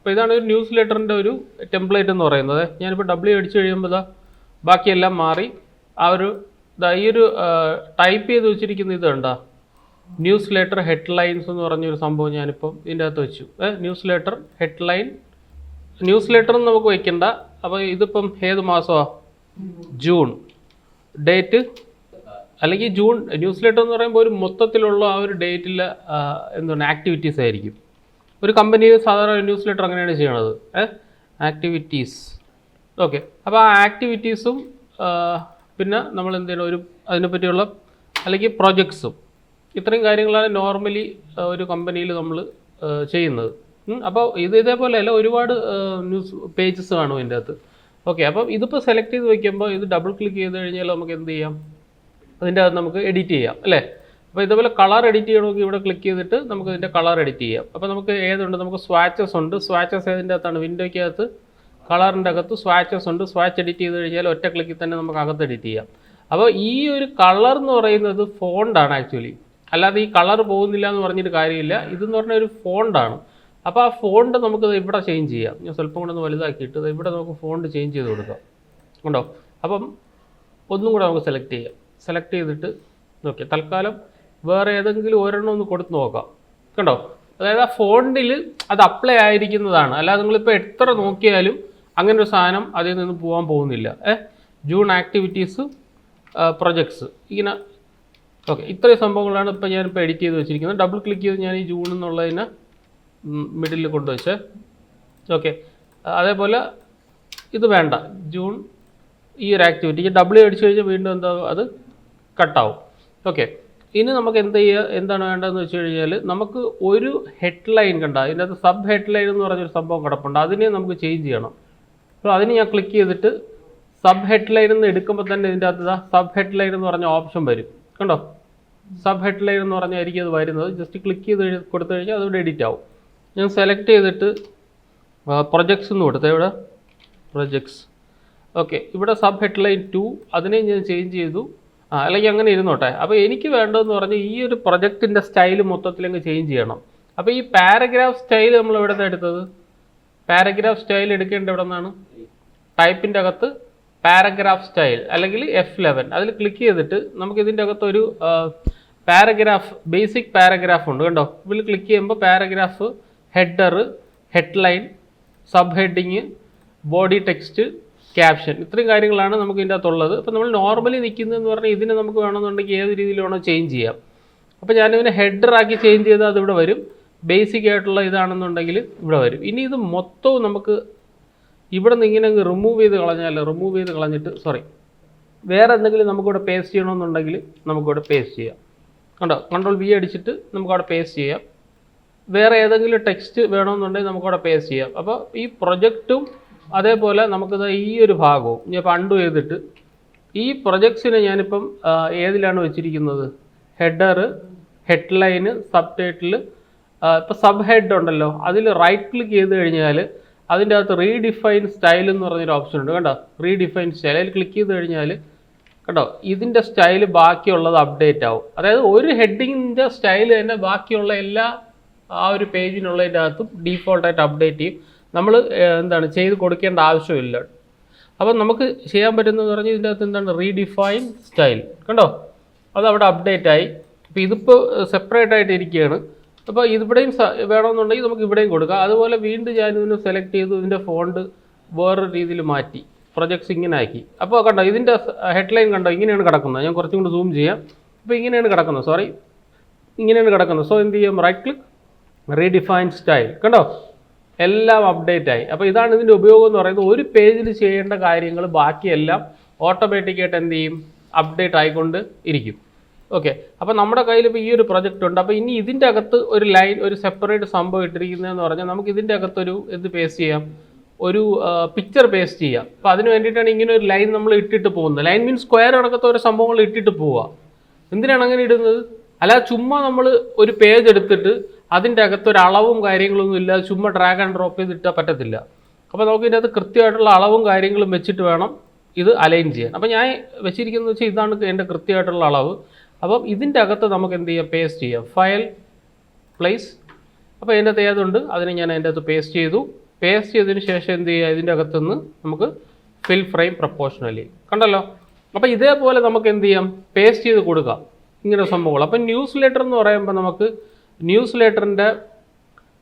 അപ്പോൾ ഇതാണ് ഒരു ന്യൂസ് ലെറ്ററിൻ്റെ ഒരു ടെംപ്ലേറ്റ് എന്ന് പറയുന്നത്. ഞാനിപ്പോൾ അടിച്ചു കഴിയുമ്പോൾ ബാക്കിയെല്ലാം മാറി ആ ഒരു ഈ ഒരു ടൈപ്പ് ചെയ്ത് വെച്ചിരിക്കുന്ന ഇത് കണ്ടോ, ന്യൂസ് ലെറ്റർ ഹെഡ്ലൈൻസ് എന്ന് പറഞ്ഞൊരു സംഭവം ഞാനിപ്പം ഇതിൻ്റെ അകത്ത് വെച്ചു. News letter headline, news letter നമുക്ക് വയ്ക്കണ്ട. അപ്പോൾ ഇതിപ്പം ഏത് മാസമാണ്? ജൂൺ. ഡേറ്റ് അല്ലെങ്കിൽ ജൂൺ. ന്യൂസ് ലെറ്റർ എന്ന് പറയുമ്പോൾ ഒരു മൊത്തത്തിലുള്ള ആ ഒരു ഡേറ്റിൽ എന്താണ് ആക്ടിവിറ്റീസ് ആയിരിക്കും. ഒരു കമ്പനി സാധാരണ ന്യൂസ് ലെറ്റർ അങ്ങനെയാണ് ചെയ്യണത്. ആക്ടിവിറ്റീസ്. ഓക്കെ, അപ്പോൾ ആ ആക്ടിവിറ്റീസും പിന്നെ നമ്മൾ എന്ത് ചെയ്യണം, ഒരു അതിനെപ്പറ്റിയുള്ള അല്ലെങ്കിൽ പ്രൊജക്ട്സും, ഇത്രയും കാര്യങ്ങളാണ് നോർമലി ഒരു കമ്പനിയിൽ നമ്മൾ ചെയ്യുന്നത്. അപ്പോൾ ഇതേപോലെയല്ല, ഒരുപാട് ന്യൂസ് പേജസ് കാണും ഇതിൻ്റെ അകത്ത്. ഓക്കെ, അപ്പം ഇതിപ്പോൾ സെലക്ട് ചെയ്ത് വയ്ക്കുമ്പോൾ ഇത് ഡബിൾ ക്ലിക്ക് ചെയ്ത് കഴിഞ്ഞാൽ നമുക്ക് എന്ത് ചെയ്യാം, അതിൻ്റെ അകത്ത് നമുക്ക് എഡിറ്റ് ചെയ്യാം അല്ലേ. അപ്പോൾ ഇതേപോലെ കളർ എഡിറ്റ് ചെയ്യണമെങ്കിൽ ഇവിടെ ക്ലിക്ക് ചെയ്തിട്ട് നമുക്ക് ഇതിൻ്റെ കളർ എഡിറ്റ് ചെയ്യാം. അപ്പോൾ നമുക്ക് ഏതുണ്ട്, നമുക്ക് സ്വാച്ചസ് ഉണ്ട്. സ്വാച്ചസ് ഏതിൻ്റെ അകത്താണ്? വിൻഡോയ്ക്കകത്ത് കളറിൻ്റെ അകത്ത് സ്വാച്ചസ് ഉണ്ട്. സ്വാച്ച് എഡിറ്റ് ചെയ്ത് കഴിഞ്ഞാൽ ഒറ്റ ക്ലിക്കിൽ തന്നെ നമുക്ക് അകത്ത് എഡിറ്റ് ചെയ്യാം. അപ്പോൾ ഈ ഒരു കളർ എന്ന് പറയുന്നത് ഫോണ്ടാണ് ആക്ച്വലി, അല്ലാതെ ഈ കളർ പോകുന്നില്ല എന്ന് പറഞ്ഞിട്ട് കാര്യമില്ല. ഇതെന്ന് പറഞ്ഞാൽ ഒരു ഫോണ്ടാണ്. അപ്പോൾ ആ ഫോണ്ട് നമുക്ക് ഇവിടെ ചേഞ്ച് ചെയ്യാം. ഞാൻ സ്വല്പം കൂടെ ഒന്ന് വലുതാക്കിയിട്ട് ഇവിടെ നമുക്ക് ഫോണ്ട് ചേഞ്ച് ചെയ്ത് കൊടുക്കാം. ഉണ്ടോ? അപ്പം ഒന്നും കൂടെ നമുക്ക് സെലക്ട് ചെയ്യാം. സെലക്ട് ചെയ്തിട്ട് ഓക്കെ, തൽക്കാലം വേറെ ഏതെങ്കിലും ഒരെണ്ണം ഒന്ന് കൊടുത്ത് നോക്കാം. കണ്ടോ? അതായത് ആ ഫോണ്ടിൽ അത് അപ്ലൈ ആയിരിക്കുന്നതാണ്, അല്ലാതെ നിങ്ങളിപ്പോൾ എത്ര നോക്കിയാലും അങ്ങനെ ഒരു സാധനം അതിൽ നിന്ന് പോകാൻ പോകുന്നില്ല. ജൂൺ ആക്ടിവിറ്റീസ്, പ്രൊജക്ട്സ്, ഇങ്ങനെ. ഓക്കെ, ഇത്രയും സംഭവങ്ങളാണ് ഇപ്പോൾ ഞാനിപ്പോൾ എഡിറ്റ് ചെയ്ത് വെച്ചിരിക്കുന്നത്. ഡബിൾ ക്ലിക്ക് ചെയ്ത് ഞാൻ ഈ ജൂൺ എന്നുള്ളതിനെ മിഡിൽ കൊണ്ടുവച്ച്. ഓക്കെ, അതേപോലെ ഇത് വേണ്ട, ജൂൺ ഈ ഒരു ആക്ടിവിറ്റി അടിച്ചു കഴിഞ്ഞാൽ വീണ്ടും എന്താ അത് കട്ടാവും. ഓക്കെ, ഇനി നമുക്ക് എന്താണ് വേണ്ടതെന്ന് വെച്ച് കഴിഞ്ഞാൽ നമുക്ക് ഒരു ഹെഡ്ലൈൻ കണ്ട, ഇതിനകത്ത് സബ് ഹെഡ്ലൈൻ എന്ന് പറഞ്ഞൊരു സംഭവം കിടപ്പുണ്ട്. അതിനെ നമുക്ക് ചേഞ്ച് ചെയ്യണം. അപ്പോൾ അതിന് ഞാൻ ക്ലിക്ക് ചെയ്തിട്ട് സബ് ഹെഡ്ലൈൻ എന്ന് എടുക്കുമ്പോൾ തന്നെ ഇതിൻ്റെ അകത്ത് സബ് ഹെഡ്ലൈൻ എന്ന് പറഞ്ഞ ഓപ്ഷൻ വരും. കണ്ടോ? സബ് ഹെഡ്ലൈൻ എന്ന് പറഞ്ഞായിരിക്കും അത് വരുന്നത്. ജസ്റ്റ് ക്ലിക്ക് ചെയ്ത് കൊടുത്തു കഴിഞ്ഞാൽ അതുകൊണ്ട് എഡിറ്റ് ആവും. ഞാൻ സെലക്ട് ചെയ്തിട്ട് പ്രൊജക്ട്സ് എന്ന് കൊടുത്തത്, ഇവിടെ പ്രൊജക്ട്സ്. ഓക്കെ, ഇവിടെ സബ് ഹെഡ്ലൈൻ 2 അതിനെ ഞാൻ ചേഞ്ച് ചെയ്തു. അല്ലെങ്കിൽ അങ്ങനെ ഇരുന്നോട്ടെ. അപ്പോൾ എനിക്ക് വേണ്ടതെന്ന് പറഞ്ഞാൽ ഈ ഒരു പ്രൊജക്റ്റിൻ്റെ സ്റ്റൈൽ മൊത്തത്തിലങ്ങ് ചേഞ്ച് ചെയ്യണം. അപ്പോൾ ഈ പാരഗ്രാഫ് സ്റ്റൈൽ നമ്മൾ എവിടെ നിന്നാണ് എടുത്തത്? പാരഗ്രാഫ് സ്റ്റൈൽ എടുക്കേണ്ട എവിടെ നിന്നാണ്? ടൈപ്പിൻ്റെ അകത്ത് പാരഗ്രാഫ് സ്റ്റൈൽ അല്ലെങ്കിൽ F11 അതിൽ ക്ലിക്ക് ചെയ്തിട്ട് നമുക്ക് ഇതിൻ്റെ അകത്തൊരു പാരഗ്രാഫ്, ബേസിക് പാരഗ്രാഫ് ഉണ്ട്. കണ്ടോ? ഇതിൽ ക്ലിക്ക് ചെയ്യുമ്പോൾ paragraph, header, headline, sub heading, body text, caption, ഇത്രയും കാര്യങ്ങളാണ് നമുക്ക് ഇതിൻ്റെ അകത്തുള്ളത്. അപ്പോൾ നമ്മൾ നോർമലി നിൽക്കുന്നതെന്ന് പറഞ്ഞാൽ ഇതിനെ നമുക്ക് വേണമെന്നുണ്ടെങ്കിൽ ഏത് രീതിയിൽ വേണോ ചേഞ്ച് ചെയ്യാം. അപ്പോൾ ഞാനിതിനെ ഹെഡറാക്കി ചേഞ്ച് ചെയ്താൽ അതിവിടെ വരും. ബേസിക് ആയിട്ടുള്ള ഇതാണെന്നുണ്ടെങ്കിൽ ഇവിടെ വരും. ഇനി ഇത് മൊത്തവും നമുക്ക് ഇവിടെ നിന്ന് ഇങ്ങനെ റിമൂവ് ചെയ്ത് കളഞ്ഞിട്ട് വേറെ എന്തെങ്കിലും നമുക്കിവിടെ പേസ്റ്റ് ചെയ്യണമെന്നുണ്ടെങ്കിൽ നമുക്കിവിടെ പേസ്റ്റ് ചെയ്യാം. കണ്ടോ? Ctrl V അടിച്ചിട്ട് നമുക്കവിടെ പേസ്റ്റ് ചെയ്യാം. വേറെ ഏതെങ്കിലും ടെക്സ്റ്റ് വേണമെന്നുണ്ടെങ്കിൽ നമുക്കവിടെ പേസ്റ്റ് ചെയ്യാം. അപ്പോൾ ഈ പ്രൊജക്റ്റും അതേപോലെ നമുക്കത് ഈ ഒരു ഭാഗവും ഞാൻ ഇപ്പോൾ അൺഡു ചെയ്തിട്ട് ഈ പ്രൊജക്ട്സിനെ ഞാനിപ്പം ഏതിലാണ് വെച്ചിരിക്കുന്നത്? Header, headline, sub title. ഇപ്പോൾ സബ് ഹെഡ് ഉണ്ടല്ലോ, അതിൽ റൈറ്റ് ക്ലിക്ക് ചെയ്ത് കഴിഞ്ഞാൽ അതിൻ്റെ അകത്ത് റീഡിഫൈൻ സ്റ്റൈൽ എന്ന് പറഞ്ഞൊരു ഓപ്ഷൻ ഉണ്ട്. കണ്ടോ? റീഡിഫൈൻ സ്റ്റൈൽ, അതിൽ ക്ലിക്ക് ചെയ്ത് കഴിഞ്ഞാൽ കണ്ടോ ഇതിൻ്റെ സ്റ്റൈൽ ബാക്കിയുള്ളത് അപ്ഡേറ്റ് ആവും. അതായത് ഒരു ഹെഡിങ്ങിൻ്റെ സ്റ്റൈൽ തന്നെ ബാക്കിയുള്ള എല്ലാ ആ ഒരു പേജിനുള്ളതിൻ്റെ അകത്തും ഡീഫോൾട്ടായിട്ട് അപ്ഡേറ്റ് ചെയ്യും. നമ്മൾ എന്താണ് ചെയ്ത് കൊടുക്കേണ്ട ആവശ്യമില്ല. അപ്പം നമുക്ക് ചെയ്യാൻ പറ്റുന്നതെന്ന് പറഞ്ഞാൽ ഇതിൻ്റെ അകത്ത് എന്താണ് റീഡിഫൈൻ സ്റ്റൈൽ. കണ്ടോ? അതവിടെ അപ്ഡേറ്റ് ആയി. അപ്പോൾ ഇതിപ്പോൾ സെപ്പറേറ്റ് ആയിട്ട് ഇരിക്കുകയാണ്. അപ്പോൾ ഇവിടെയും വേണമെന്നുണ്ടെങ്കിൽ നമുക്ക് ഇവിടെയും കൊടുക്കാം. അതുപോലെ വീണ്ടും ഞാനിതിനെ സെലക്ട് ചെയ്തു, ഇതിൻ്റെ ഫോണ്ട് വേറൊരു രീതിയിൽ മാറ്റി, പ്രൊജക്ട്സ് ഇങ്ങനെ ആക്കി. അപ്പോൾ കണ്ടോ ഇതിൻ്റെ ഹെഡ്ലൈൻ കണ്ടോ ഇങ്ങനെയാണ് കിടക്കുന്നത്. ഞാൻ കുറച്ചും കൂടി സൂം ചെയ്യാം. അപ്പോൾ ഇങ്ങനെയാണ് കിടക്കുന്നത്, ഇങ്ങനെയാണ് കിടക്കുന്നത്. സോ എന്ത് ചെയ്യാം? Right click, redefine style. കണ്ടോ? എല്ലാം അപ്ഡേറ്റ് ആയി. അപ്പോൾ ഇതാണ് ഇതിൻ്റെ ഉപയോഗം എന്ന് പറയുന്നത്. ഒരു പേജിൽ ചെയ്യേണ്ട കാര്യങ്ങൾ ബാക്കിയെല്ലാം ഓട്ടോമാറ്റിക്കായിട്ട് എന്ത് ചെയ്യും? അപ്ഡേറ്റ് ആയിക്കൊണ്ട് ഇരിക്കും. ഓക്കെ, അപ്പോൾ നമ്മുടെ കയ്യിൽ ഇപ്പോൾ ഈ ഒരു പ്രൊജക്റ്റ് ഉണ്ട്. അപ്പോൾ ഇനി ഇതിൻ്റെ അകത്ത് ഒരു ലൈൻ, ഒരു സെപ്പറേറ്റ് സംഭവം ഇട്ടിരിക്കുന്നതെന്ന് പറഞ്ഞാൽ നമുക്ക് ഇതിൻ്റെ അകത്തൊരു എന്ത് പേസ്റ്റ് ചെയ്യാം? ഒരു പിക്ചർ പേസ്റ്റ് ചെയ്യാം. അപ്പോൾ അതിന് വേണ്ടിയിട്ടാണ് ഇങ്ങനെ ഒരു ലൈൻ നമ്മൾ ഇട്ടിട്ട് പോകുന്നത്. ലൈൻ മീൻസ് സ്ക്വയർ അടക്കത്തെ ഒരു സംഭവങ്ങൾ ഇട്ടിട്ട് പോവുക. എന്തിനാണ് അങ്ങനെ ഇടുന്നത്? അല്ലാതെ ചുമ്മാ നമ്മൾ ഒരു പേജ് എടുത്തിട്ട് അതിൻ്റെ അകത്തൊരു അളവും കാര്യങ്ങളൊന്നും ഇല്ല, ചുമ്മാ ഡ്രാഗ് ആൻഡ് ഡ്രോപ്പ് ചെയ്തിട്ടാൽ പറ്റത്തില്ല. അപ്പോൾ നമുക്ക് ഇതിനകത്ത് കൃത്യമായിട്ടുള്ള അളവും കാര്യങ്ങളും വെച്ചിട്ട് വേണം ഇത് അലൈൻ ചെയ്യാൻ. അപ്പോൾ ഞാൻ വെച്ചിരിക്കുന്നത് വെച്ചാൽ ഇതാണ് എൻ്റെ കൃത്യമായിട്ടുള്ള അളവ്. അപ്പം ഇതിൻ്റെ അകത്ത് നമുക്ക് എന്ത് ചെയ്യാം? പേസ്റ്റ് ചെയ്യാം. File, place. അപ്പോൾ അതിൻ്റെ അകത്ത് ഏതുണ്ട് അതിനെ ഞാൻ അതിൻ്റെ അകത്ത് പേസ്റ്റ് ചെയ്തു. പേസ്റ്റ് ചെയ്തതിന് ശേഷം എന്ത് ചെയ്യുക, ഇതിൻ്റെ അകത്തുനിന്ന് നമുക്ക് ഫിൽ ഫ്രെയിം പ്രൊപ്പോർഷണലി കണ്ടല്ലോ. അപ്പോൾ ഇതേപോലെ നമുക്ക് എന്ത് ചെയ്യാം, പേസ്റ്റ് ചെയ്ത് കൊടുക്കാം ഇങ്ങനെ സംഭവങ്ങൾ. അപ്പം ന്യൂസ് ലെറ്റർ എന്ന് പറയുമ്പോൾ നമുക്ക് ന്യൂസ് ലെറ്ററിൻ്റെ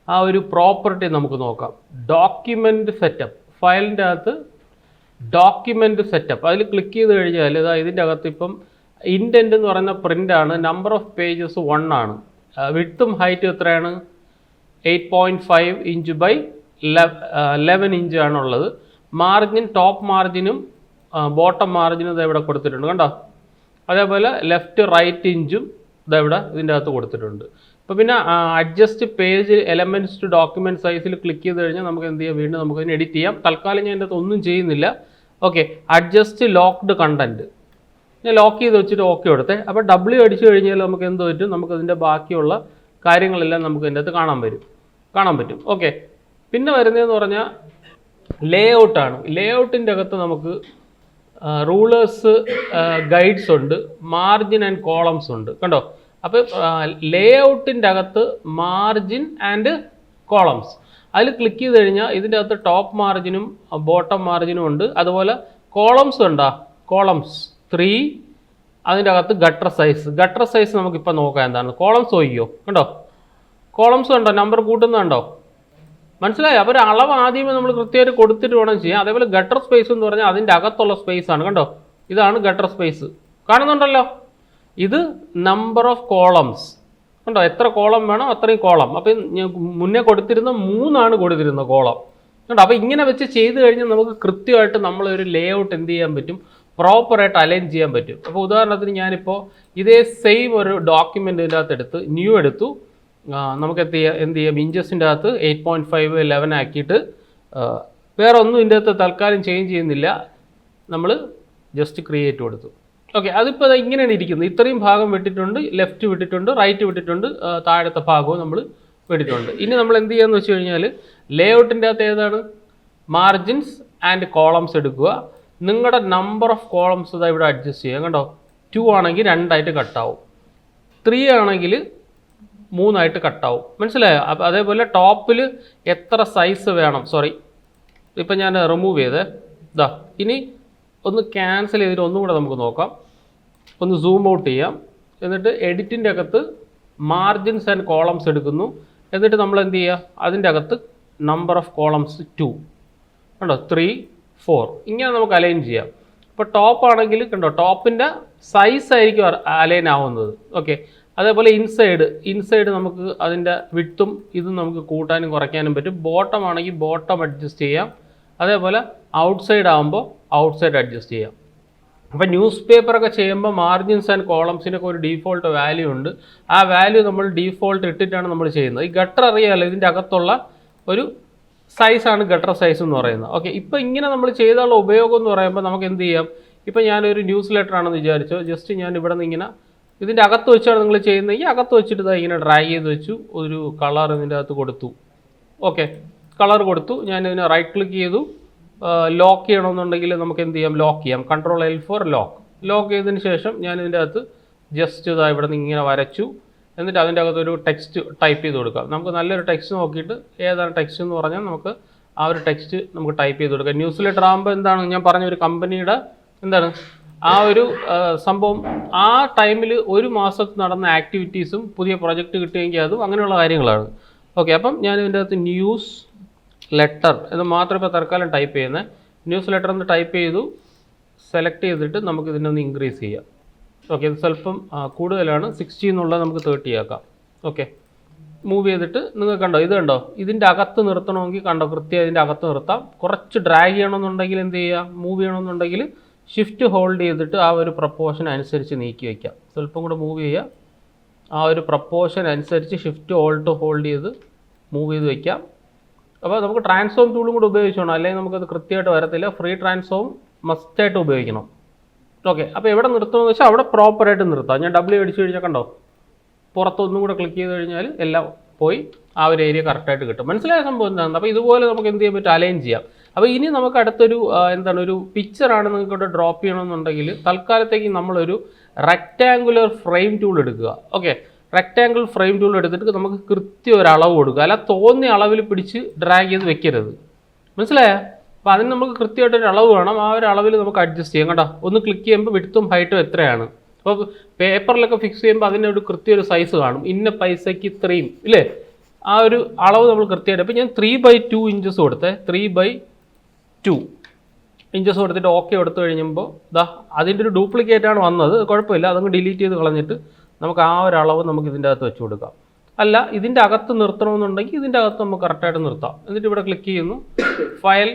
ആ ഒരു പ്രോപ്പർട്ടി നമുക്ക് നോക്കാം. ഡോക്യുമെൻ്റ് സെറ്റപ്പ്, ഫയലിൻ്റെ അകത്ത് ഡോക്യുമെൻ്റ് സെറ്റപ്പ്, അതിൽ ക്ലിക്ക് ചെയ്ത് കഴിഞ്ഞാൽ ഇതാ ഇതിൻ്റെ അകത്ത് ഇപ്പം ഇൻഡെൻ്റ് എന്ന് പറയുന്ന പ്രിൻ്റാണ്, നമ്പർ ഓഫ് പേജസ് 1 ആണ്, വിഡ്ത്തും ഹൈറ്റും എത്രയാണ് 8.5 ഇഞ്ച് ബൈ 11 ഇഞ്ച് ആണുള്ളത്. മാർജിൻ ടോപ്പ് മാർജിനും ബോട്ടം മാർജിനും ഇതെവിടെ കൊടുത്തിട്ടുണ്ട് കണ്ടോ. അതേപോലെ ലെഫ്റ്റ് റൈറ്റ് ഇഞ്ചും ഇതെവിടെ ഇതിൻ്റെ അകത്ത് കൊടുത്തിട്ടുണ്ട്. അപ്പോൾ പിന്നെ adjust page elements to document സൈസിൽ ക്ലിക്ക് ചെയ്ത് കഴിഞ്ഞാൽ നമുക്ക് എന്ത് ചെയ്യാം, വീണ്ടും നമുക്ക് അതിന് എഡിറ്റ് ചെയ്യാം. തൽക്കാലം ഞാൻ ഇതിൻ്റെ അകത്ത് ഒന്നും ചെയ്യുന്നില്ല. ഓക്കെ, അഡ്ജസ്റ്റ് ലോക്ക്ഡ് കണ്ടൻറ്റ് ഞാൻ ലോക്ക് ചെയ്ത് വെച്ചിട്ട് ഓക്കെ കൊടുത്തേ. അപ്പോൾ W അടിച്ചു കഴിഞ്ഞാൽ നമുക്ക് എന്ത് പറ്റും, നമുക്കതിൻ്റെ ബാക്കിയുള്ള കാര്യങ്ങളെല്ലാം നമുക്ക് ഇതിൻ്റെ അകത്ത് കാണാൻ പറ്റും. ഓക്കെ, പിന്നെ വരുന്നതെന്ന് പറഞ്ഞാൽ ലേ ഔട്ടാണ്. ലേ ഔട്ടിൻ്റെ അകത്ത് നമുക്ക് റൂളേഴ്സ് ഗൈഡ്സ് ഉണ്ട്, മാർജിൻ ആൻഡ് കോളംസ് ഉണ്ട് കണ്ടോ. അപ്പോൾ ലേ ഔട്ടിൻ്റെ അകത്ത് മാർജിൻ ആൻഡ് കോളംസ് അതിൽ ക്ലിക്ക് ചെയ്ത് കഴിഞ്ഞാൽ ഇതിൻ്റെ അകത്ത് ടോപ്പ് മാർജിനും ബോട്ടം മാർജിനും ഉണ്ട്. അതുപോലെ കോളംസ് ഉണ്ടോ, കോളംസ് 3, അതിൻ്റെ അകത്ത് ഗട്ടർ സൈസ് നമുക്കിപ്പോൾ നോക്കാം എന്താണ്. കോളംസ് നോക്കിയോ കണ്ടോ, കോളംസ് ഉണ്ടോ, നമ്പർ കൂട്ടുന്നുണ്ടോ, മനസ്സിലായോ. അപ്പോൾ ഒരു അളവ് ആദ്യമേ നമ്മൾ കൃത്യമായിട്ട് കൊടുത്തിട്ട് വേണം ചെയ്യാം. അതേപോലെ ഗട്ടർ സ്പേസ് എന്ന് പറഞ്ഞാൽ അതിൻ്റെ അകത്തുള്ള സ്പേസ് ആണ് കണ്ടോ, ഇതാണ് ഗട്ടർ സ്പേസ്, കാണുന്നുണ്ടല്ലോ. ഇത് നമ്പർ ഓഫ് കോളംസ് കണ്ടോ, എത്ര കോളം വേണം അത്രയും കോളം. അപ്പം മുന്നേ കൊടുത്തിരുന്ന 3 ആണ് കൊടുത്തിരുന്ന കോളം കണ്ടോ. അപ്പോൾ ഇങ്ങനെ വെച്ച് ചെയ്ത് കഴിഞ്ഞാൽ നമുക്ക് കൃത്യമായിട്ട് നമ്മളൊരു ലേ ഔട്ട് എന്ത് ചെയ്യാൻ പറ്റും, പ്രോപ്പറായിട്ട് അലൈൻ ചെയ്യാൻ പറ്റും. അപ്പോൾ ഉദാഹരണത്തിന് ഞാനിപ്പോൾ ഇതേ സെയിം ഒരു ഡോക്യുമെൻ്റ് ഇതിൻ്റെ അകത്ത് എടുത്ത് ന്യൂ എടുത്തു, നമുക്ക് എന്ത് ചെയ്യാം ഇഞ്ചസിൻ്റെ അകത്ത് 8.5 11 ആക്കിയിട്ട് വേറെ ഒന്നും ഇതിൻ്റെ അകത്ത് തൽക്കാലം ചേഞ്ച് ചെയ്യുന്നില്ല, നമ്മൾ ജസ്റ്റ് ക്രിയേറ്റ് കൊടുത്തു. ഓക്കെ, അതിപ്പോൾ ഇങ്ങനെയാണ് ഇരിക്കുന്നത്. ഇത്രയും ഭാഗം വിട്ടിട്ടുണ്ട്, ലെഫ്റ്റ് വിട്ടിട്ടുണ്ട്, റൈറ്റ് വിട്ടിട്ടുണ്ട്, താഴത്തെ ഭാഗവും നമ്മൾ വിട്ടിട്ടുണ്ട്. ഇനി നമ്മൾ എന്ത് ചെയ്യാന്ന് വെച്ച് കഴിഞ്ഞാൽ ലേ ഔട്ടിൻ്റെ അകത്ത് ഏതാണ്, മാർജിൻസ് ആൻഡ് കോളംസ് എടുക്കുക. നിങ്ങളുടെ നമ്പർ ഓഫ് കോളംസ് ഇതാ ഇവിടെ അഡ്ജസ്റ്റ് ചെയ്യാം കണ്ടോ. 2 ആണെങ്കിൽ 2 ആയിട്ട് കട്ടാവും, 3 ആണെങ്കിൽ 3 ആയിട്ട് കട്ടാവും, മനസ്സിലായോ. അപ്പോൾ അതേപോലെ ടോപ്പിൽ എത്ര സൈസ് വേണം, സോറി ഇപ്പം ഞാൻ റിമൂവ് ചെയ്തേ ഇതാ. ഇനി ഒന്ന് ക്യാൻസൽ ചെയ്തിട്ട് ഒന്നും കൂടെ നമുക്ക് നോക്കാം. ഒന്ന് സൂം ഔട്ട് ചെയ്യാം, എന്നിട്ട് എഡിറ്റിൻ്റെ അകത്ത് മാർജിൻസ് ആൻഡ് കോളംസ് എടുക്കുന്നു. എന്നിട്ട് നമ്മൾ എന്ത് ചെയ്യുക, അതിൻ്റെ അകത്ത് നമ്പർ ഓഫ് കോളംസ് 2 കണ്ടോ, 3 4 ഇങ്ങനെ നമുക്ക് അലൈൻ ചെയ്യാം. ഇപ്പോൾ ടോപ്പ് ആണെങ്കിൽ കണ്ടോ, ടോപ്പിൻ്റെ സൈസ് ആയിരിക്കും അലൈൻ ആവുന്നത്. ഓക്കെ, അതേപോലെ ഇൻസൈഡ് നമുക്ക് അതിൻ്റെ വിഡ്ത്തും ഇതും നമുക്ക് കൂട്ടാനും കുറയ്ക്കാനും പറ്റും. ബോട്ടം ആണെങ്കിൽ ബോട്ടം അഡ്ജസ്റ്റ് ചെയ്യാം. അതേപോലെ ഔട്ട്സൈഡ് ആകുമ്പോൾ ഔട്ട്സൈഡ് അഡ്ജസ്റ്റ് ചെയ്യാം. അപ്പോൾ ന്യൂസ് പേപ്പറൊക്കെ ചെയ്യുമ്പോൾ മാർജിൻസ് ആൻഡ് കോളംസിനൊക്കെ ഒരു ഡീഫോൾട്ട് വാല്യൂ ഉണ്ട്. ആ വാല്യൂ നമ്മൾ ഡീഫോൾട്ട് ഇട്ടിട്ടാണ് നമ്മൾ ചെയ്യുന്നത്. ഈ ഗട്ടർ അറിയാമല്ലോ, ഇതിൻ്റെ അകത്തുള്ള ഒരു സൈസാണ് ഗട്ടർ സൈസ് എന്ന് പറയുന്നത്. ഓക്കെ, ഇപ്പോൾ ഇങ്ങനെ നമ്മൾ ചെയ്താലുള്ള ഉപയോഗം എന്ന് പറയുമ്പോൾ നമുക്ക് എന്ത് ചെയ്യാം, ഇപ്പോൾ ഞാനൊരു ന്യൂസ് ലെറ്റർ ആണെന്ന് വിചാരിച്ചോ, ജസ്റ്റ് ഞാൻ ഇവിടെ നിന്ന് ഇങ്ങനെ ഇതിൻ്റെ അകത്ത് വെച്ചാണ് നിങ്ങൾ ചെയ്യുന്നത്. ഈ അകത്ത് വെച്ചിട്ട് ഇങ്ങനെ ഡ്രാഗ് ചെയ്ത് വെച്ചു, ഒരു കളർ ഇതിൻ്റെ അകത്ത് കൊടുത്തു. ഓക്കെ, കളർ കൊടുത്തു. ഞാൻ ഇതിനെ റൈറ്റ് ക്ലിക്ക് ചെയ്തു. ലോക്ക് ചെയ്യണമെന്നുണ്ടെങ്കിൽ നമുക്ക് എന്ത് ചെയ്യാം, ലോക്ക് ചെയ്യാം. Ctrl L for ലോക്ക് ചെയ്തതിന് ശേഷം ഞാൻ ഇതിൻ്റെ അകത്ത് ജസ്റ്റ് ഇതാ ഇവിടെ നിന്ന് ഇങ്ങനെ വരച്ചു. എന്നിട്ട് അതിൻ്റെ അകത്തൊരു ടെക്സ്റ്റ് ടൈപ്പ് ചെയ്ത് കൊടുക്കാം. നമുക്ക് നല്ലൊരു ടെക്സ്റ്റ് നോക്കിയിട്ട് ഏതാണ് ടെക്സ്റ്റ് എന്ന് പറഞ്ഞാൽ നമുക്ക് ആ ഒരു ടെക്സ്റ്റ് നമുക്ക് ടൈപ്പ് ചെയ്ത് കൊടുക്കാം. ന്യൂസ് ലെറ്റർ ആകുമ്പോൾ എന്താണ് ഞാൻ പറഞ്ഞ ഒരു കമ്പനിയുടെ എന്താണ് ആ ഒരു സംഭവം, ആ ടൈമിൽ ഒരു മാസത്തിൽ നടന്ന ആക്ടിവിറ്റീസും പുതിയ പ്രൊജക്റ്റ് കിട്ടുമെങ്കിൽ അതും അങ്ങനെയുള്ള കാര്യങ്ങളാണ്. ഓക്കെ, അപ്പം ഞാൻ ഇതിൻ്റെ അകത്ത് ന്യൂസ് ലെറ്റർ എന്ന് മാത്രം ഇപ്പോൾ തൽക്കാലം ടൈപ്പ് ചെയ്യുന്നത്. ന്യൂസ് ലെറ്റർ എന്ന് ടൈപ്പ് ചെയ്തു, സെലക്ട് ചെയ്തിട്ട് നമുക്ക് ഇതിനെ ഒന്ന് ഇൻക്രീസ് ചെയ്യാം. ഓക്കെ, ഇത് സ്വല്പം കൂടുതലാണ്, 60 എന്നുള്ളത് നമുക്ക് 30 ആക്കാം. ഓക്കെ, മൂവ് ചെയ്തിട്ട് നിങ്ങൾ കണ്ടോ, ഇത് കണ്ടോ, ഇതിൻ്റെ അകത്ത് നിർത്തണമെങ്കിൽ കണ്ടോ കൃത്യം ഇതിൻ്റെ അകത്ത് നിർത്താം. കുറച്ച് ഡ്രാഗ് ചെയ്യണമെന്നുണ്ടെങ്കിൽ എന്ത് ചെയ്യുക, മൂവ് ചെയ്യണമെന്നുണ്ടെങ്കിൽ ഷിഫ്റ്റ് ഹോൾഡ് ചെയ്തിട്ട് ആ ഒരു പ്രപ്പോർഷൻ അനുസരിച്ച് നീക്കി വയ്ക്കാം. സ്വല്പം കൂടെ മൂവ് ചെയ്യുക, ആ ഒരു പ്രപ്പോർഷൻ അനുസരിച്ച് ഷിഫ്റ്റ് ഹോൾഡ് ചെയ്ത് മൂവ് ചെയ്ത് വയ്ക്കാം. അപ്പോൾ നമുക്ക് ട്രാൻസ്ഫോം ടൂളും കൂടെ ഉപയോഗിച്ചോണം, അല്ലെങ്കിൽ നമുക്കത് കൃത്യമായിട്ട് വരത്തില്ല. ഫ്രീ ട്രാൻസ്ഫോം മസ്റ്റായിട്ട് ഉപയോഗിക്കണം. ഓക്കെ, അപ്പോൾ എവിടെ നിർത്തണമെന്ന് വെച്ചാൽ അവിടെ പ്രോപ്പറായിട്ട് നിർത്താം. ഞാൻ W അടിച്ചു കഴിഞ്ഞാൽ കണ്ടോ, പുറത്തൊന്നും കൂടെ ക്ലിക്ക് ചെയ്ത് കഴിഞ്ഞാൽ എല്ലാം പോയി ആ ഒരു ഏരിയ കറക്റ്റായിട്ട് കിട്ടും. മനസ്സിലായ സംഭവം എന്താണെന്ന്. അപ്പോൾ ഇതുപോലെ നമുക്ക് എന്ത് ചെയ്യാൻ പറ്റും, അലൈൻ ചെയ്യാം. അപ്പോൾ ഇനി നമുക്ക് അടുത്തൊരു ഒരു പിക്ചറാണ് നിങ്ങൾക്ക് ഡ്രോപ്പ് ചെയ്യണമെന്നുണ്ടെങ്കിൽ തൽക്കാലത്തേക്ക് നമ്മളൊരു റെക്റ്റാങ്കുലർ ഫ്രെയിം ടൂൾ എടുക്കുക. ഓക്കെ, റെക്റ്റാങ്കിൾ ഫ്രെയിം ടൂൾ എടുത്തിട്ട് നമുക്ക് കൃത്യം ഒരു അളവ് കൊടുക്കുക. അല്ല തോന്നിയ അളവിൽ പിടിച്ച് ഡ്രാഗ് ചെയ്ത് വെക്കരുത്. മനസ്സിലായോ? അപ്പോൾ അതിന് നമുക്ക് കൃത്യമായിട്ടൊരു അളവ് വേണം. ആ ഒരു അളവിൽ നമുക്ക് അഡ്ജസ്റ്റ് ചെയ്യാം കേട്ടോ. ഒന്ന് ക്ലിക്ക് ചെയ്യുമ്പോൾ വിഡ്ത്തും ഹൈറ്റും എത്രയാണ്. അപ്പോൾ പേപ്പറിലൊക്കെ ഫിക്സ് ചെയ്യുമ്പോൾ അതിനൊരു കൃത്യ ഒരു സൈസ് കാണും. ഇന്ന പൈസയ്ക്ക് ഇത്രയും ഇല്ലേ, ആ ഒരു അളവ് നമ്മൾ കൃത്യമായിട്ട്. അപ്പോൾ ഞാൻ 3/2 ഇഞ്ചസ് കൊടുത്തേ, 3/2 ഇഞ്ചസ് കൊടുത്തിട്ട് ഓക്കെ എടുത്തു കഴിയുമ്പോൾ ഇതാ അതിൻ്റെ ഒരു ഡ്യൂപ്ലിക്കേറ്റ് ആണ് വന്നത്. കുഴപ്പമില്ല, അതങ്ങ് ഡിലീറ്റ് ചെയ്ത് കളഞ്ഞിട്ട് നമുക്ക് ആ ഒരു അളവ് നമുക്ക് ഇതിൻ്റെ അകത്ത് വെച്ച് കൊടുക്കാം. അല്ല ഇതിൻ്റെ അകത്ത് നിർത്തണമെന്നുണ്ടെങ്കിൽ ഇതിൻ്റെ അകത്ത് നമുക്ക് കറക്റ്റായിട്ട് നിർത്താം. എന്നിട്ട് ഇവിടെ ക്ലിക്ക് ചെയ്യുന്നു, ഫയൽ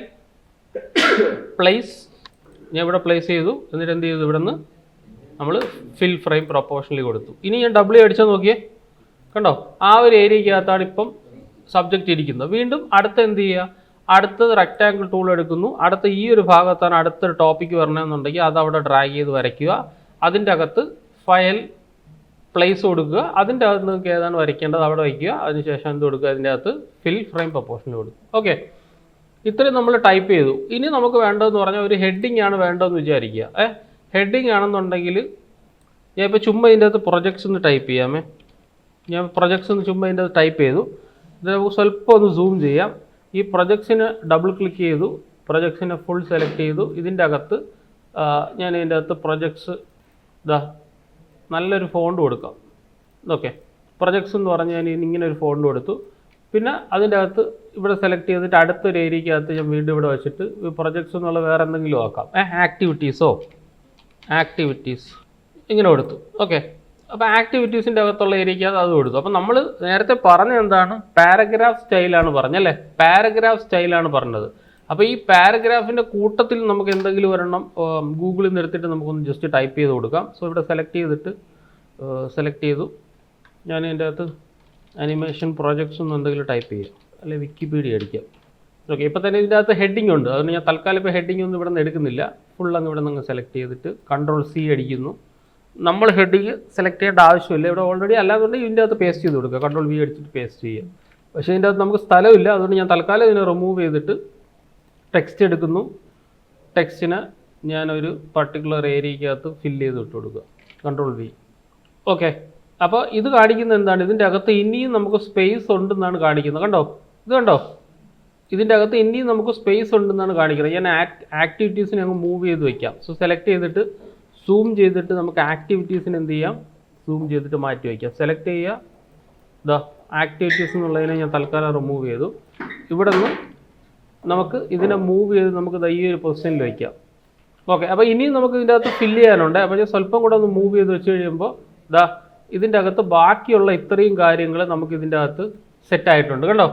പ്ലേസ്, ഞാൻ ഇവിടെ പ്ലേസ് ചെയ്തു. എന്നിട്ട് എന്ത് ചെയ്തു, ഇവിടെ നിന്ന് നമ്മൾ ഫിൽ ഫ്രെയിം പ്രൊപ്പോർഷണലി കൊടുത്തു. ഇനി ഞാൻ W അടിച്ചാൽ നോക്കിയേ, കണ്ടോ ആ ഒരു ഏരിയക്കകത്താണ് ഇപ്പം സബ്ജക്റ്റ് ഇരിക്കുന്നത്. വീണ്ടും അടുത്ത എന്ത് ചെയ്യുക, അടുത്തത് റെക്റ്റാങ്കിൾ ടൂൾ എടുക്കുന്നു. അടുത്ത ഈ ഒരു ഭാഗത്താണ് അടുത്തൊരു ടോപ്പിക്ക് വരണമെന്നുണ്ടെങ്കിൽ അത് അവിടെ ഡ്രാഗ് ചെയ്ത് വരയ്ക്കുക. അതിൻ്റെ അകത്ത് ഫയൽ പ്ലേസ് കൊടുക്കുക. അതിൻ്റെ അകത്ത് നിങ്ങൾക്ക് ഏതാണ് വരയ്ക്കേണ്ടത് അവിടെ വയ്ക്കുക. അതിനുശേഷം എന്ത് കൊടുക്കുക, അതിൻ്റെ അകത്ത് ഫിൽ ഫ്രെയിം പ്രൊപ്പോർഷണൽ കൊടുക്കുക. ഓക്കെ, ഇത്രയും നമ്മൾ ടൈപ്പ് ചെയ്തു. ഇനി നമുക്ക് വേണ്ടതെന്ന് പറഞ്ഞാൽ ഒരു ഹെഡിങ് ആണ് വേണ്ടതെന്ന് വിചാരിക്കുക. ഹെഡിങ് ആണെന്നുണ്ടെങ്കിൽ ഞാൻ ഇപ്പോൾ ചുമ്മാ ഇതിൻ്റെ അകത്ത് പ്രൊജക്ട്സ് ഒന്ന് ടൈപ്പ് ചെയ്യാമേ. ഞാൻ പ്രൊജക്ട്സ് ഒന്ന് ചുമ്മാ ഇതിൻ്റെ അകത്ത് ടൈപ്പ് ചെയ്തു. ഇത് നമുക്ക് സ്വല്പം ഒന്ന് സൂം ചെയ്യാം. ഈ പ്രൊജക്ട്സിന് ഡബിൾ ക്ലിക്ക് ചെയ്തു, പ്രൊജക്ട്സിനെ ഫുൾ സെലക്ട് ചെയ്തു. ഇതിൻ്റെ അകത്ത് ഞാൻ ഇതിൻ്റെ അകത്ത് പ്രൊജക്ട്സ് ഇതാ നല്ലൊരു ഫോണ്ട് കൊടുക്കാം. ഓക്കെ, പ്രൊജക്ട്സ് എന്ന് പറഞ്ഞ് ഞാൻ ഇങ്ങനെ ഒരു ഫോണ്ട് കൊടുത്തു. പിന്നെ അതിൻ്റെ അകത്ത് ഇവിടെ സെലക്ട് ചെയ്തിട്ട് അടുത്തൊരു ഏരിയക്കകത്ത് ഞാൻ വീണ്ടും ഇവിടെ വെച്ചിട്ട് പ്രൊജക്ട്സ് എന്നുള്ള വേറെ എന്തെങ്കിലും ആക്കാം. ആക്ടിവിറ്റീസ് ഇങ്ങനെ കൊടുത്തു. ഓക്കെ, അപ്പോൾ ആക്ടിവിറ്റീസിൻ്റെ അകത്തുള്ള ഏരിയക്കകത്ത് അത് കൊടുത്തു. അപ്പോൾ നമ്മൾ നേരത്തെ പറഞ്ഞ എന്താണ്, പാരഗ്രാഫ് സ്റ്റൈലാണ് പറഞ്ഞല്ലേ, പാരഗ്രാഫ് സ്റ്റൈലാണ് പറഞ്ഞത്. അപ്പോൾ ഈ പാരഗ്രാഫിൻ്റെ കൂട്ടത്തിൽ നമുക്ക് എന്തെങ്കിലും ഒരെണ്ണം ഗൂഗിളിൽ നിന്ന് എടുത്തിട്ട് നമുക്കൊന്ന് ജസ്റ്റ് ടൈപ്പ് ചെയ്ത് കൊടുക്കാം. സോ ഇവിടെ സെലക്ട് ചെയ്തു. ഞാൻ ഇതിൻ്റെ അകത്ത് അനിമേഷൻ പ്രോജക്ട്സ് ഒന്നും എന്തെങ്കിലും ടൈപ്പ് ചെയ്യാം, അല്ലെങ്കിൽ വിക്കിപീഡിയ അടിക്കാം. ഓക്കെ, ഇപ്പോൾ തന്നെ ഇതിൻ്റെ അകത്ത് ഹെഡിങ് ഉണ്ട്. അതുകൊണ്ട് ഞാൻ തൽക്കാലം ഇപ്പോൾ ഹെഡിങ് ഒന്നും ഇവിടെ നിന്ന് എടുക്കുന്നില്ല. ഫുൾ അങ്ങ് ഇവിടെ നിന്ന് സെലക്ട് ചെയ്തിട്ട് Ctrl+C അടിക്കുന്നു. നമ്മൾ ഹെഡിങ് സെലക്ട് ചെയ്യേണ്ട ആവശ്യമില്ല, ഇവിടെ ഓൾറെഡി അല്ലാതുണ്ടെങ്കിൽ ഇതിൻ്റെ അകത്ത് പേസ്റ്റ് ചെയ്ത് കൊടുക്കുക. Ctrl+V അടിച്ചിട്ട് പേസ്റ്റ് ചെയ്യുക. പക്ഷേ ഇതിൻ്റെ അകത്ത് നമുക്ക് സ്ഥലമില്ല, അതുകൊണ്ട് ഞാൻ തൽക്കാലം ഇതിനെ റിമൂവ് ചെയ്തിട്ട് ടെക്സ്റ്റ് എടുക്കുന്നു. ടെക്സ്റ്റിനെ ഞാനൊരു പർട്ടിക്കുലർ ഏരിയക്കകത്ത് ഫില്ല് ചെയ്ത് ഇട്ട് കൊടുക്കുക. Ctrl+V. ഓക്കെ, അപ്പോൾ ഇത് കാണിക്കുന്നത് എന്താണ്, ഇതിൻ്റെ അകത്ത് ഇനിയും നമുക്ക് സ്പേസ് ഉണ്ടെന്നാണ് കാണിക്കുന്നത്. കണ്ടോ, ഇത് കണ്ടോ, ഇതിൻ്റെ അകത്ത് ഇനിയും നമുക്ക് സ്പേസ് ഉണ്ടെന്നാണ് കാണിക്കുന്നത്. ഞാൻ ആക്ടിവിറ്റീസിനെ അങ്ങ് മൂവ് ചെയ്ത് വയ്ക്കാം. സോ സെലക്ട് ചെയ്തിട്ട് സൂം ചെയ്തിട്ട് നമുക്ക് ആക്ടിവിറ്റീസിന് എന്ത് ചെയ്യാം, സൂം ചെയ്തിട്ട് മാറ്റി വയ്ക്കാം. സെലക്ട് ചെയ്യുക, ഇതാ ആക്ടിവിറ്റീസ് എന്നുള്ളതിനെ ഞാൻ തൽക്കാലം റിമൂവ് ചെയ്തു. ഇവിടെ നിന്ന് നമുക്ക് ഇതിനെ മൂവ് ചെയ്ത് നമുക്ക് ഈ ഒരു പൊസിഷനിൽ വയ്ക്കാം. ഓക്കെ, അപ്പോൾ ഇനിയും നമുക്ക് ഇതിൻ്റെ അകത്ത് ഫില്ല് ചെയ്യാനുണ്ട്. അപ്പോൾ ഞാൻ സ്വല്പം കൂടെ ഒന്ന് മൂവ് ചെയ്ത് വെച്ച് കഴിയുമ്പോൾ ഇതാ ഇതിൻ്റെ അകത്ത് ബാക്കിയുള്ള ഇത്രയും കാര്യങ്ങൾ നമുക്ക് ഇതിൻ്റെ അകത്ത് സെറ്റായിട്ടുണ്ട്. കണ്ടോ,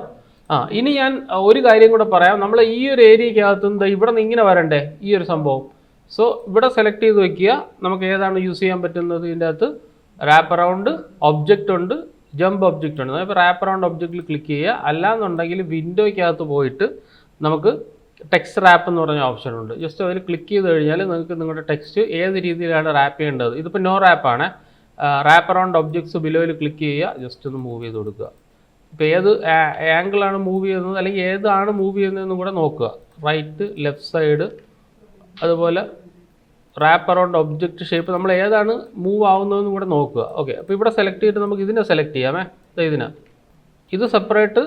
ഇനി ഞാൻ ഒരു കാര്യം കൂടെ പറയാം. നമ്മൾ ഈ ഒരു ഏരിയക്കകത്ത് നിന്ന് ഇവിടെ നിന്ന് ഇങ്ങനെ വരണ്ടേ ഈ ഒരു സംഭവം. സോ ഇവിടെ സെലക്ട് ചെയ്ത് വയ്ക്കുക. നമുക്ക് ഏതാണ് യൂസ് ചെയ്യാൻ പറ്റുന്നത്, ഇതിൻ്റെ അകത്ത് റാപ്പ് അറൗണ്ട് ഒബ്ജക്റ്റ് ഉണ്ട്, ജമ്പ് ഒബ്ജക്റ്റ് ഉണ്ട്. അപ്പോൾ റാപ്പ് അറൗണ്ട് ഒബ്ജക്റ്റിൽ ക്ലിക്ക് ചെയ്യുക. അല്ലാന്നുണ്ടെങ്കിൽ വിൻഡോയ്ക്കകത്ത് പോയിട്ട് നമുക്ക് ടെക്സ്റ്റ് റാപ്പ് എന്ന് പറഞ്ഞ ഓപ്ഷൻ ഉണ്ട്. ജസ്റ്റ് അതിൽ ക്ലിക്ക് ചെയ്ത് കഴിഞ്ഞാൽ നിങ്ങൾക്ക് നിങ്ങളുടെ ടെക്സ്റ്റ് ഏത് രീതിയിലാണ് റാപ്പ് ചെയ്യേണ്ടത്. ഇതിപ്പോൾ നോ റാപ്പാണ്. റാപ്പ് അറൗണ്ട് ഒബ്ജക്ട്സ് ബിലോയിൽ ക്ലിക്ക് ചെയ്യുക, ജസ്റ്റ് ഒന്ന് മൂവ് ചെയ്ത് കൊടുക്കുക. ഇപ്പോൾ ഏത് ആംഗിളാണ് മൂവ് ചെയ്യുന്നത് അല്ലെങ്കിൽ ഏതാണ് മൂവ് ചെയ്യുന്നതെന്നും കൂടെ നോക്കുക. റൈറ്റ്, ലെഫ്റ്റ് സൈഡ്, അതുപോലെ റാപ്പ് അറൗണ്ട് ഒബ്ജക്റ്റ് ഷേപ്പ് നമ്മൾ ഏതാണ് മൂവ് ആവുന്നതെന്നും കൂടെ നോക്കുക. ഓക്കെ, അപ്പോൾ ഇവിടെ സെലക്ട് ചെയ്തിട്ട് നമുക്ക് ഇതിനെ സെലക്ട് ചെയ്യാമേ. ഇത് സെപ്പറേറ്റ്,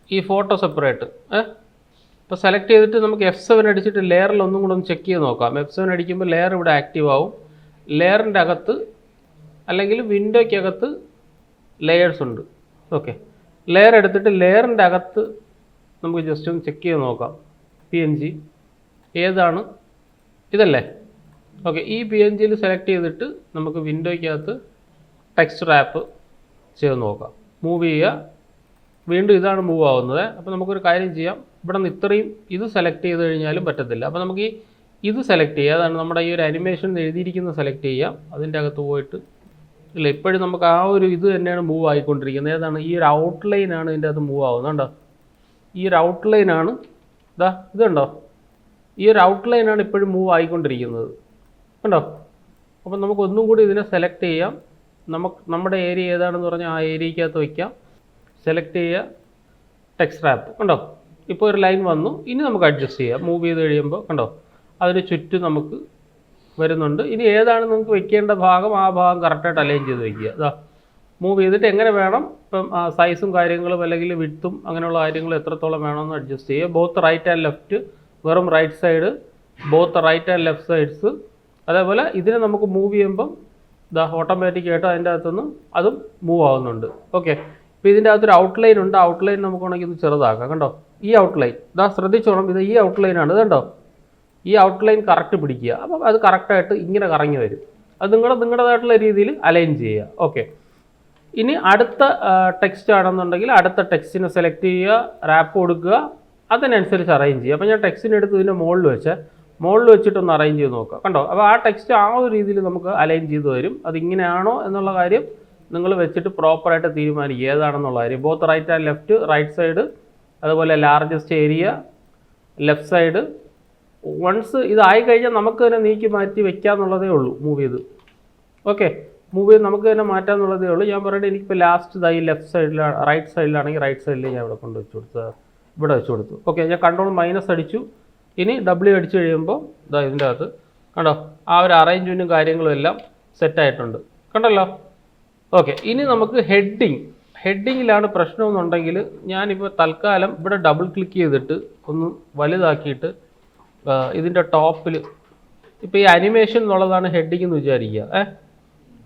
ഈ ഫോട്ടോ സെപ്പറേറ്റ്. ഇപ്പോൾ സെലക്ട് ചെയ്തിട്ട് നമുക്ക് F7 അടിച്ചിട്ട് ലെയറിൽ ഒന്നും കൂടെ ഒന്ന് ചെക്ക് ചെയ്ത് നോക്കാം. F7 അടിക്കുമ്പോൾ ലെയർ ഇവിടെ ആക്റ്റീവ് ആവും. ലെയറിൻ്റെ അകത്ത് അല്ലെങ്കിൽ വിൻഡോയ്ക്കകത്ത് ലെയേഴ്സ് ഉണ്ട്. ഓക്കെ, ലെയർ എടുത്തിട്ട് ലെയറിൻ്റെ അകത്ത് നമുക്ക് ജസ്റ്റ് ഒന്ന് ചെക്ക് ചെയ്ത് നോക്കാം. PNG ഏതാണ്, ഇതല്ലേ? ഓക്കെ, ഈ PNGയിൽ സെലക്ട് ചെയ്തിട്ട് നമുക്ക് വിൻഡോയ്ക്കകത്ത് ടെക്സ്റ്റ് റാപ്പ് ചെയ്ത് നോക്കാം. മൂവ് ചെയ്യുക, വീണ്ടും ഇതാണ് മൂവ് ആവുന്നത്. അപ്പോൾ നമുക്കൊരു കാര്യം ചെയ്യാം, ഇവിടെ നിന്ന് ഇത്രയും ഇത് സെലക്ട് ചെയ്ത് കഴിഞ്ഞാലും പറ്റത്തില്ല. അപ്പോൾ നമുക്ക് ഇത് സെലക്ട് ചെയ്യുക, അതാണ് നമ്മുടെ ഈ ഒരു അനിമേഷൻ എഴുതിയിരിക്കുന്നത് സെലക്ട് ചെയ്യാം. അതിൻ്റെ അകത്ത് പോയിട്ട് ഇല്ല, ഇപ്പോഴും നമുക്ക് ആ ഒരു ഇത് തന്നെയാണ് മൂവ് ആയിക്കൊണ്ടിരിക്കുന്നത്. ഏതാണ്, ഈ ഒരു ഔട്ട്ലൈനാണ് ഇതിൻ്റെ അകത്ത് മൂവ് ആവുന്നത്. കണ്ടോ, ഈ ഒരു ഔട്ട്ലൈനാണ് ഇതുണ്ടോ, ഈ ഒരു ഔട്ട്ലൈനാണ് ഇപ്പോഴും മൂവ് ആയിക്കൊണ്ടിരിക്കുന്നത്. കണ്ടോ, അപ്പം നമുക്ക് ഒന്നും കൂടി ഇതിനെ സെലക്ട് ചെയ്യാം. നമ്മുടെ ഏരിയ ഏതാണെന്ന് പറഞ്ഞാൽ ആ ഏരിയക്കകത്ത് വയ്ക്കാം. സെലക്ട് ചെയ്യുക, ടെക്സ്റ്റ് റാപ്പ്. കണ്ടോ, ഇപ്പോൾ ഒരു ലൈൻ വന്നു. ഇനി നമുക്ക് അഡ്ജസ്റ്റ് ചെയ്യാം. മൂവ് ചെയ്ത് കഴിയുമ്പോൾ കണ്ടോ അതിന് ചുറ്റും നമുക്ക് വരുന്നുണ്ട്. ഇനി ഏതാണ് നിങ്ങൾക്ക് വെക്കേണ്ട ഭാഗം ആ ഭാഗം കറക്റ്റായിട്ട് അലൈൻ ചെയ്ത് വയ്ക്കുക. മൂവ് ചെയ്തിട്ട് എങ്ങനെ വേണം ഇപ്പം സൈസും കാര്യങ്ങളും അല്ലെങ്കിൽ വിഡ്ത്തും അങ്ങനെയുള്ള കാര്യങ്ങൾ എത്രത്തോളം വേണമെന്ന് അഡ്ജസ്റ്റ് ചെയ്യുക. ബോത്ത് റൈറ്റ് ആൻഡ് ലെഫ്റ്റ്, വെറും right side, both right and left sides. അതേപോലെ ഇതിനെ നമുക്ക് മൂവ് ചെയ്യുമ്പം ഓട്ടോമാറ്റിക്കായിട്ട് അതിൻ്റെ അകത്തുനിന്ന് അതും മൂവ് ആവുന്നുണ്ട്. ഓക്കെ, ഇപ്പോൾ ഇതിൻ്റെ അകത്തൊരു ഔട്ട്ലൈൻ ഉണ്ട്. ഔട്ട്ലൈൻ നമുക്ക് വേണമെങ്കിൽ ഇത് ചെറുതാക്കാം. കണ്ടോ, ഈ ഔട്ട്ലൈൻ ശ്രദ്ധിച്ചോണം, ഇത് ഈ ഔട്ട്ലൈനാണ്. ഇത് കണ്ടോ, ഈ ഔട്ട്ലൈൻ കറക്റ്റ് പിടിക്കുക. അപ്പം അത് കറക്റ്റായിട്ട് ഇങ്ങനെ കറങ്ങി വരും. അത് നിങ്ങളുടേതായിട്ടുള്ള രീതിയിൽ അലൈൻ ചെയ്യുക. ഓക്കെ, ഇനി അടുത്ത ടെക്സ്റ്റ് ആണെന്നുണ്ടെങ്കിൽ അടുത്ത ടെക്സ്റ്റിനെ സെലക്ട് ചെയ്യുക, റാപ്പ് കൊടുക്കുക, അതിനനുസരിച്ച് അറേഞ്ച് ചെയ്യുക. അപ്പോൾ ഞാൻ ടെക്സ്റ്റിനെ എടുത്ത് ഇതിൻ്റെ മുകളിൽ വെച്ചിട്ടൊന്ന് അറേഞ്ച് ചെയ്ത് നോക്കുക. കണ്ടോ, അപ്പോൾ ആ ടെക്സ്റ്റ് ആ ഒരു രീതിയിൽ നമുക്ക് അലൈൻ ചെയ്ത് വരും. അതിങ്ങനെയാണോ എന്നുള്ള കാര്യം നിങ്ങൾ വെച്ചിട്ട് പ്രോപ്പറായിട്ട് തീരുമാനിക്കുക ഏതാണെന്നുള്ള കാര്യം. Both right and left, right side, അതുപോലെ largest area, left side. Once ഇതായി കഴിഞ്ഞാൽ നമുക്ക് തന്നെ നീക്കി മാറ്റി വെക്കാമെന്നുള്ളതേ ഉള്ളൂ. മൂവ് ചെയ്ത് മൂവ് ചെയ്ത് നമുക്ക് തന്നെ മാറ്റാമെന്നുള്ളതേ ഉള്ളൂ. ഞാൻ പറയട്ടെ, എനിക്കിപ്പോൾ ലാസ്റ്റ് ഇതായി ലെഫ്റ്റ് സൈഡിലാണ്, റൈറ്റ് സൈഡിലാണെങ്കിൽ റൈറ്റ് സൈഡിൽ ഞാൻ ഇവിടെ കൊണ്ട് വെച്ച് കൊടുത്തത്, ഇവിടെ വെച്ച് കൊടുത്തു. ഓക്കെ, ഞാൻ കൺട്രോൾ മൈനസ് അടിച്ചു. ഇനി W അടിച്ച് കഴിയുമ്പോൾ ഇതിൻ്റെ അകത്ത് കണ്ടോ ആ ഒരു അറേഞ്ച്മെൻറ്റും കാര്യങ്ങളും എല്ലാം സെറ്റായിട്ടുണ്ട്. കണ്ടല്ലോ. ഓക്കെ, ഇനി നമുക്ക് ഹെഡിങ്ങിലാണ് പ്രശ്നമെന്നുണ്ടെങ്കിൽ ഞാനിപ്പോൾ തൽക്കാലം ഇവിടെ ഡബിൾ ക്ലിക്ക് ചെയ്തിട്ട് ഒന്ന് വലുതാക്കിയിട്ട് ഇതിൻ്റെ ടോപ്പിൽ ഇപ്പോൾ ഈ അനിമേഷൻ എന്നുള്ളതാണ് ഹെഡിങ് എന്ന് വിചാരിക്കുക.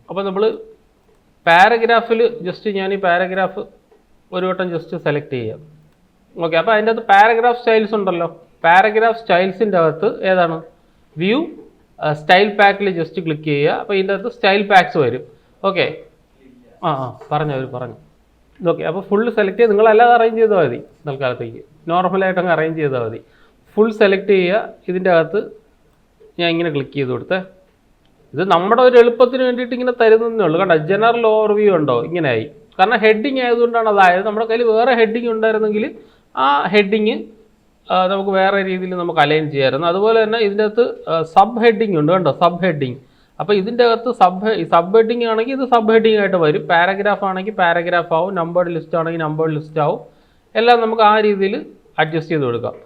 അപ്പോൾ നമ്മൾ പാരഗ്രാഫിൽ ജസ്റ്റ് ഞാൻ ഈ പാരഗ്രാഫ് ഒരു വട്ടം ജസ്റ്റ് സെലക്ട് ചെയ്യാം. ഓക്കെ, അപ്പോൾ അതിൻ്റെ അകത്ത് പാരഗ്രാഫ് സ്റ്റൈൽസ് ഉണ്ടല്ലോ. പാരഗ്രാഫ് സ്റ്റൈൽസിൻ്റെ അകത്ത് ഏതാണ് വ്യൂ സ്റ്റൈൽ പാക്കിൽ ജസ്റ്റ് ക്ലിക്ക് ചെയ്യുക. അപ്പോൾ ഇതിൻ്റെ അകത്ത് സ്റ്റൈൽ പാക്സ് വരും. ഓക്കെ, പറഞ്ഞു. ഓക്കെ, അപ്പോൾ ഫുൾ സെലക്ട് ചെയ്ത് നിങ്ങളല്ലാതെ അറേഞ്ച് ചെയ്താൽ മതി. തൽക്കാലത്തേക്ക് നോർമലായിട്ട് അങ്ങ് അറേഞ്ച് ചെയ്താൽ മതി. ഫുൾ സെലക്ട് ചെയ്യുക. ഇതിൻ്റെ അകത്ത് ഞാൻ ഇങ്ങനെ ക്ലിക്ക് ചെയ്ത് കൊടുത്തേ. ഇത് നമ്മുടെ ഒരു എളുപ്പത്തിന് വേണ്ടിയിട്ട് ഇങ്ങനെ തരുന്നതേ ഉള്ളൂ. കണ്ടോ, ജനറൽ ഓവർവ്യൂ ഉണ്ടോ, ഇങ്ങനെയായി. കാരണം ഹെഡിങ് ആയതുകൊണ്ടാണ് അതായത്. നമ്മുടെ കയ്യിൽ വേറെ ഹെഡിങ് ഉണ്ടായിരുന്നെങ്കിൽ ആ ഹെഡിങ് നമുക്ക് വേറെ രീതിയിൽ നമുക്ക് അലൈൻ ചെയ്യാമായിരുന്നു. അതുപോലെ തന്നെ ഇതിൻ്റെ അകത്ത് സബ് ഹെഡിങ് ഉണ്ട്. കണ്ടോ, സബ് ഹെഡിങ്. അപ്പോൾ ഇതിൻ്റെ അകത്ത് സബ് ഹെഡിങ് ആണെങ്കിൽ ഇത് സബ് ഹെഡിങ് ആയിട്ട് വരും. പാരഗ്രാഫ് ആണെങ്കിൽ പാരഗ്രാഫ് ആവും, നമ്പേർഡ് ലിസ്റ്റ് ആണെങ്കിൽ നമ്പേർഡ് ലിസ്റ്റ് ആവും. എല്ലാം നമുക്ക് ആ രീതിയിൽ അഡ്ജസ്റ്റ് ചെയ്ത് കൊടുക്കാം.